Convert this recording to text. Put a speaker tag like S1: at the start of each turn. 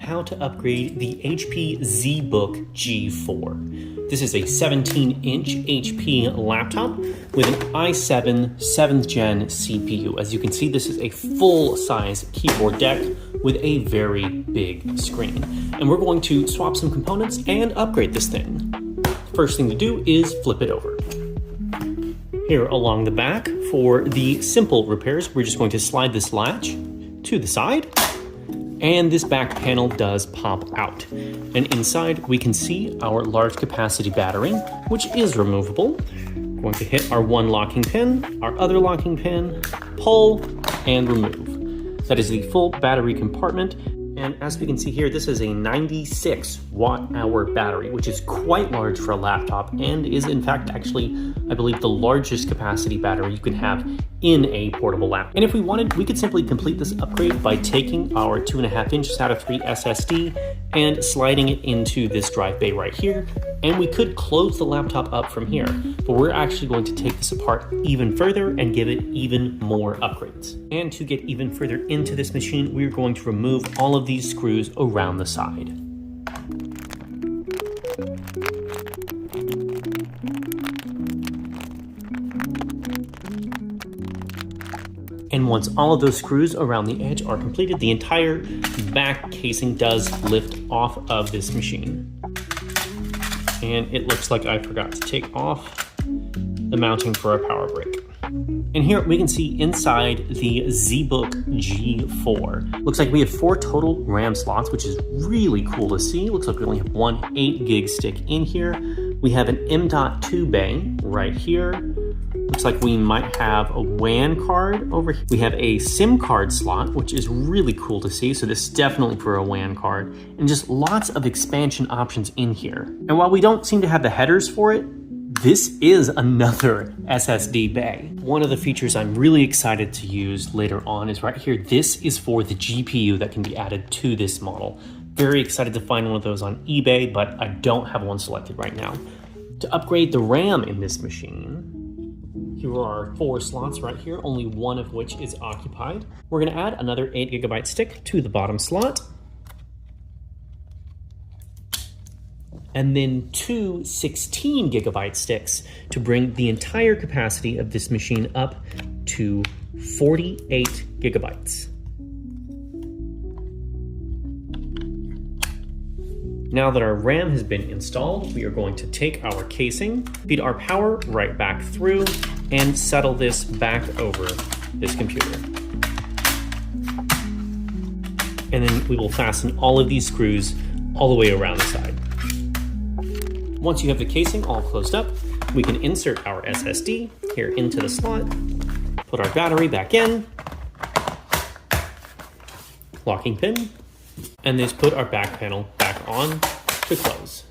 S1: how to upgrade the HP ZBook G4. This is a 17-inch HP laptop with an i7 7th gen CPU. As you can see, this is a full-size keyboard deck with a very big screen. And we're going to swap some components and upgrade this thing. First thing to do is flip it over. Here along the back, for the simple repairs, we're just going to slide this latch to the side, and this back panel does pop out. And inside we can see our large capacity battery, which is removable. We're going to hit our one locking pin, our other locking pin, pull, and remove. That is the full battery compartment. And as we can see here, this is a 96 watt-hour battery, which is quite large for a laptop and is in fact actually, I believe, the largest capacity battery you can have in a portable laptop. And if we wanted, we could simply complete this upgrade by taking our 2.5-inch SATA 3 SSD and sliding it into this drive bay right here. And we could close the laptop up from here, but we're actually going to take this apart even further and give it even more upgrades. And to get even further into this machine, we're going to remove all of these screws around the side. And once all of those screws around the edge are completed, the entire back casing does lift off of this machine. And it looks like I forgot to take off the mounting for our power brick. And here we can see inside the ZBook G4. Looks like we have 4 total RAM slots, which is really cool to see. Looks like we only have one 8GB stick in here. We have an M.2 bay right here. Looks like we might have a WAN card over here. We have a SIM card slot, which is really cool to see. So this is definitely for a WAN card, and just lots of expansion options in here. And while we don't seem to have the headers for it, this is another SSD bay. One of the features I'm really excited to use later on is right here. This is for the GPU that can be added to this model. Very excited to find one of those on eBay, but I don't have one selected right now. To upgrade the RAM in this machine, here are 4 slots right here, only one of which is occupied. We're gonna add another 8GB stick to the bottom slot. And then 2 16GB sticks to bring the entire capacity of this machine up to 48 GB. Now that our RAM has been installed, we are going to take our casing, feed our power right back through, and settle this back over this computer. And then we will fasten all of these screws all the way around the side. Once you have the casing all closed up, we can insert our SSD here into the slot, put our battery back in, locking pin, and just put our back panel back on to close.